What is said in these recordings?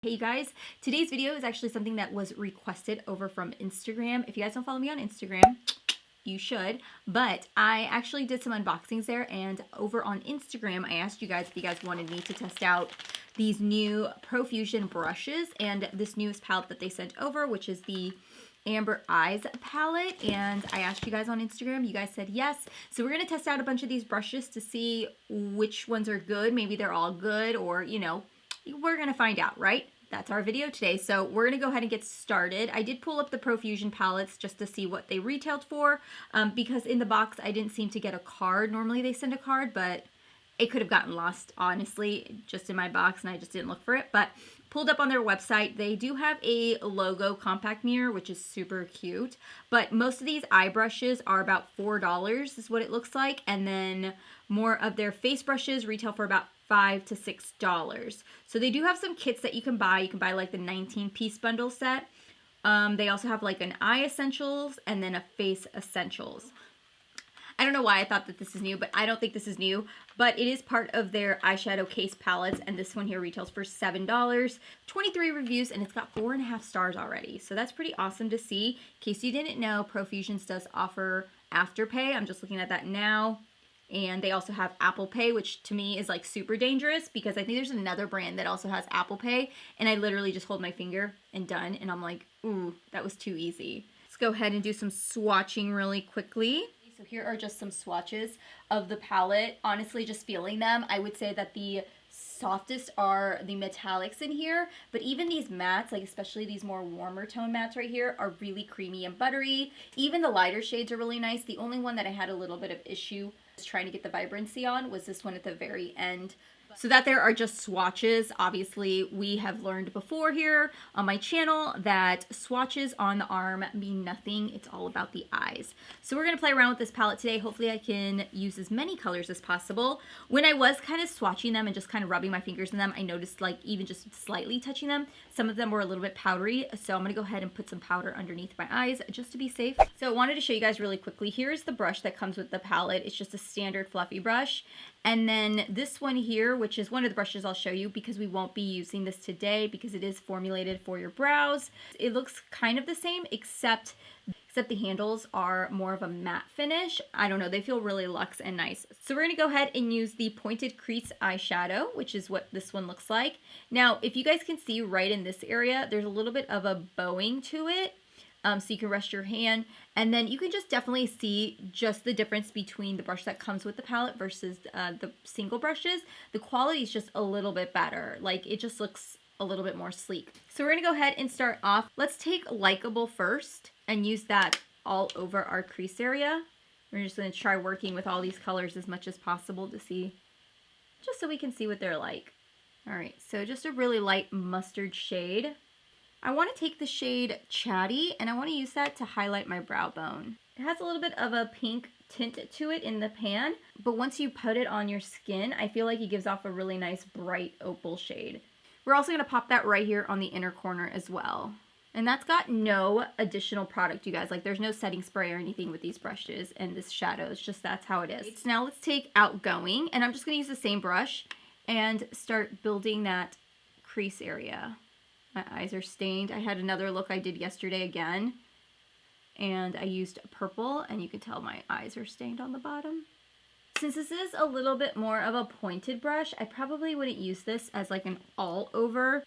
Hey you guys, today's video is actually something that was requested over from Instagram. If you guys don't follow me on Instagram, you should, but I actually did some unboxings there, and over on Instagram I asked you guys if you guys wanted me to test out these new PROFUSION brushes and this newest palette that they sent over, which is the Amber Eyes palette. And I asked you guys on Instagram, you guys said yes, so we're going to test out a bunch of these brushes to see which ones are good. Maybe they're all good, or you know, we're going to find out, right? That's our video today. So we're going to go ahead and get started. I did pull up the PROFUSION palettes just to see what they retailed for, because in the box I didn't seem to get a card. Normally they send a card, but it could have gotten lost, honestly, just in my box, and I just didn't look for it. But pulled up on their website, they do have a logo compact mirror, which is super cute. But most of these eye brushes are about $4 is what it looks like. And then more of their face brushes retail for about $5 to $6. So they do have some kits that you can buy. You can buy like the 19-piece bundle set. They also have like an eye essentials and then a face essentials. I don't know why I thought that this is new, but I don't think this is new. But it is part of their eyeshadow case palettes, and this one here retails for $7. 23 reviews, and it's got 4.5 stars already. So that's pretty awesome to see. In case you didn't know, PROFUSIONS does offer Afterpay. I'm just looking at that now. And they also have Apple Pay, which to me is like super dangerous, because I think there's another brand that also has Apple Pay, and I literally just hold my finger and done, and I'm like, ooh, that was too easy. Let's go ahead and do some swatching really quickly. So here are just some swatches of the palette. Honestly, just feeling them, I would say that the softest are the metallics in here, but even these mattes, like especially these more warmer tone mattes right here, are really creamy and buttery. Even the lighter shades are really nice. The only one that I had a little bit of issue trying to get the vibrancy on was this one at the very end. So that there are just swatches. Obviously, we have learned before here on my channel that swatches on the arm mean nothing. It's all about the eyes. So we're going to play around with this palette today. Hopefully I can use as many colors as possible. When I was kind of swatching them and just kind of rubbing my fingers in them, I noticed, like, even just slightly touching them, some of them were a little bit powdery. So I'm going to go ahead and put some powder underneath my eyes just to be safe. So I wanted to show you guys really quickly. Here's the brush that comes with the palette. It's just a standard fluffy brush. And then this one here, which is one of the brushes I'll show you, because we won't be using this today because it is formulated for your brows. It looks kind of the same, except the handles are more of a matte finish. I don't know, they feel really luxe and nice. So we're going to go ahead and use the Pointed Crease eyeshadow, which is what this one looks like. Now, if you guys can see right in this area, there's a little bit of a bowing to it. So you can rest your hand, and then you can just definitely see just the difference between the brush that comes with the palette versus the single brushes. The quality is just a little bit better. Like, it just looks a little bit more sleek. So we're gonna go ahead and start off. Let's take Likeable first and use that all over our crease area. We're just gonna try working with all these colors as much as possible to see, just so we can see what they're like. All right, so just a really light mustard shade. I want to take the shade Chatty, and I want to use that to highlight my brow bone. It has a little bit of a pink tint to it in the pan, but once you put it on your skin, I feel like it gives off a really nice bright opal shade. We're also going to pop that right here on the inner corner as well. And that's got no additional product, you guys. Like, there's no setting spray or anything with these brushes and this shadow. It's just that's how it is. So now let's take Outgoing, and I'm just going to use the same brush and start building that crease area. My eyes are stained. I had another look I did yesterday again, and I used purple, and you can tell my eyes are stained on the bottom. Since this is a little bit more of a pointed brush, I probably wouldn't use this as like an all-over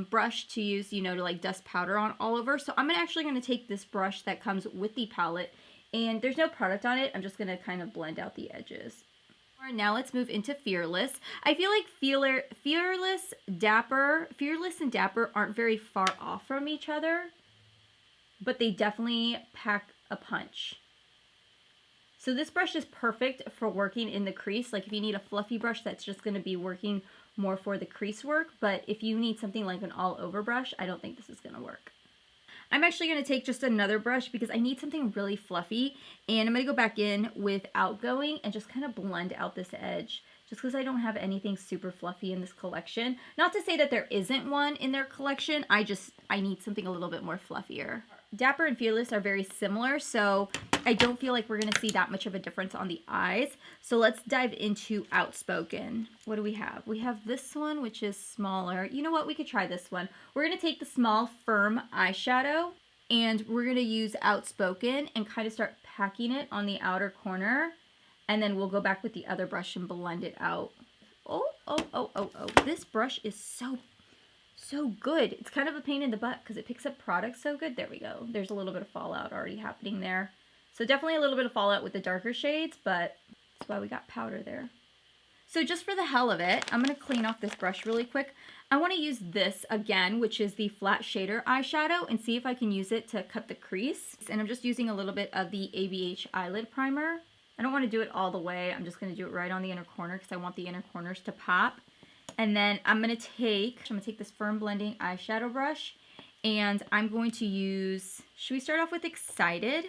brush to use, you know, to like dust powder on all over. So I'm actually going to take this brush that comes with the palette, and there's no product on it. I'm just going to kind of blend out the edges. Now let's move into Fearless. I feel like Fearless and Dapper aren't very far off from each other, but they definitely pack a punch. So this brush is perfect for working in the crease. Like, if you need a fluffy brush, that's just going to be working more for the crease work. But if you need something like an all-over brush, I don't think this is going to work. I'm actually going to take just another brush because I need something really fluffy, and I'm going to go back in with Outgoing and just kind of blend out this edge, just because I don't have anything super fluffy in this collection. Not to say that there isn't one in their collection, I need something a little bit more fluffier. Dapper and Fearless are very similar, so I don't feel like we're going to see that much of a difference on the eyes. So let's dive into Outspoken. What do we have? We have this one, which is smaller. You know what? We could try this one. We're going to take the small, firm eyeshadow, and we're going to use Outspoken and kind of start packing it on the outer corner. And then we'll go back with the other brush and blend it out. Oh. This brush is so good. It's kind of a pain in the butt because it picks up product so good. There we go. There's a little bit of fallout already happening there. So definitely a little bit of fallout with the darker shades, but that's why we got powder there. So just for the hell of it, I'm going to clean off this brush really quick. I want to use this again, which is the flat shader eyeshadow, and see if I can use it to cut the crease. And I'm just using a little bit of the ABH eyelid primer. I don't want to do it all the way. I'm just going to do it right on the inner corner because I want the inner corners to pop. And then I'm going to take this firm blending eyeshadow brush, and I'm going to use, should we start off with Excited?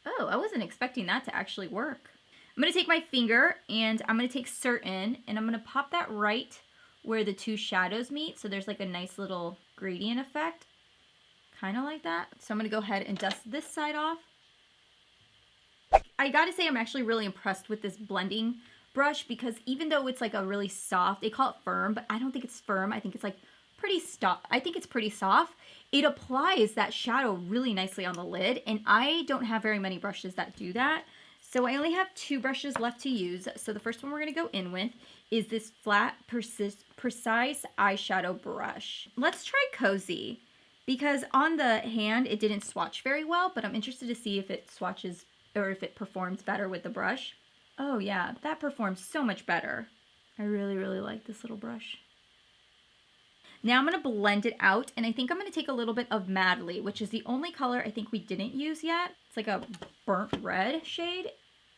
Oh, I wasn't expecting that to actually work. I'm going to take my finger and I'm going to take Certain, and I'm going to pop that right where the two shadows meet. So there's like a nice little gradient effect, kind of like that. So I'm going to go ahead and dust this side off. I gotta say I'm actually really impressed with this blending brush because even though it's like a really soft, they call it firm, but I don't think it's firm. I think it's like pretty soft. I think it's pretty soft. It applies that shadow really nicely on the lid, and I don't have very many brushes that do that. So I only have 2 brushes left to use. So the first one we're gonna go in with is this flat, precise eyeshadow brush. Let's try Cozy because on the hand it didn't swatch very well, but I'm interested to see if it swatches or if it performs better with the brush. Oh yeah, that performs so much better. I really like this little brush. Now I'm going to blend it out, and I think I'm going to take a little bit of Madly, which is the only color I think we didn't use yet. It's like a burnt red shade.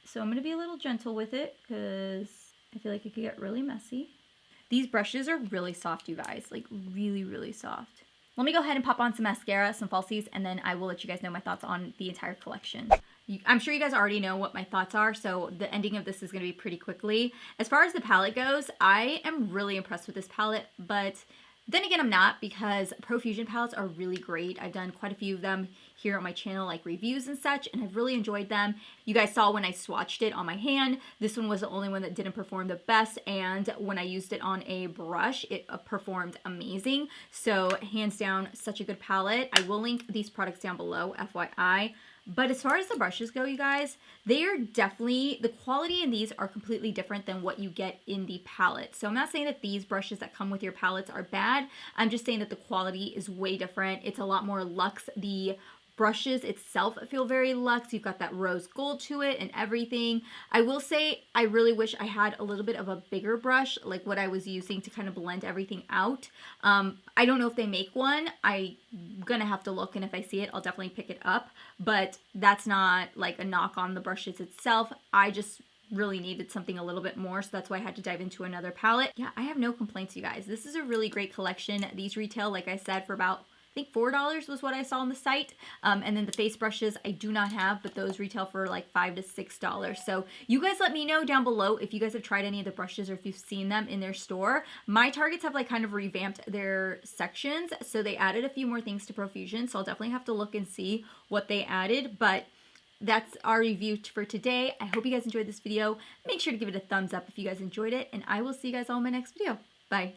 So I'm going to be a little gentle with it because I feel like it could get really messy. These brushes are really soft, you guys, like really soft. Let me go ahead and pop on some mascara, some falsies, and then I will let you guys know my thoughts on the entire collection. I'm sure you guys already know what my thoughts are, so the ending of this is going to be pretty quickly. As far as the palette goes, I am really impressed with this palette, but then again, I'm not, because Profusion palettes are really great. I've done quite a few of them here on my channel, like reviews and such, and I've really enjoyed them. You guys saw when I swatched it on my hand, this one was the only one that didn't perform the best, and when I used it on a brush, it performed amazing. So hands down, such a good palette. I will link these products down below, FYI. But as far as the brushes go, you guys, they are definitely, the quality in these are completely different than what you get in the palette. So I'm not saying that these brushes that come with your palettes are bad. I'm just saying that the quality is way different. It's a lot more luxe. The brushes itself feel very luxe. You've got that rose gold to it and everything. I will say I really wish I had a little bit of a bigger brush, like what I was using to kind of blend everything out. I don't know if they make one. I'm gonna have to look, and if I see it, I'll definitely pick it up. But that's not like a knock on the brushes itself. I just really needed something a little bit more, so that's why I had to dive into another palette. Yeah, I have no complaints, you guys. This is a really great collection. These retail, like I said, for about, I think $4 was what I saw on the site. And then the face brushes I do not have, but those retail for like $5 to $6. So you guys let me know down below if you guys have tried any of the brushes or if you've seen them in their store. My Targets have like kind of revamped their sections, so they added a few more things to Profusion, so I'll definitely have to look and see what they added. But that's our review for today. I hope you guys enjoyed this video. Make sure to give it a thumbs up if you guys enjoyed it, and I will see you guys all in my next video. Bye.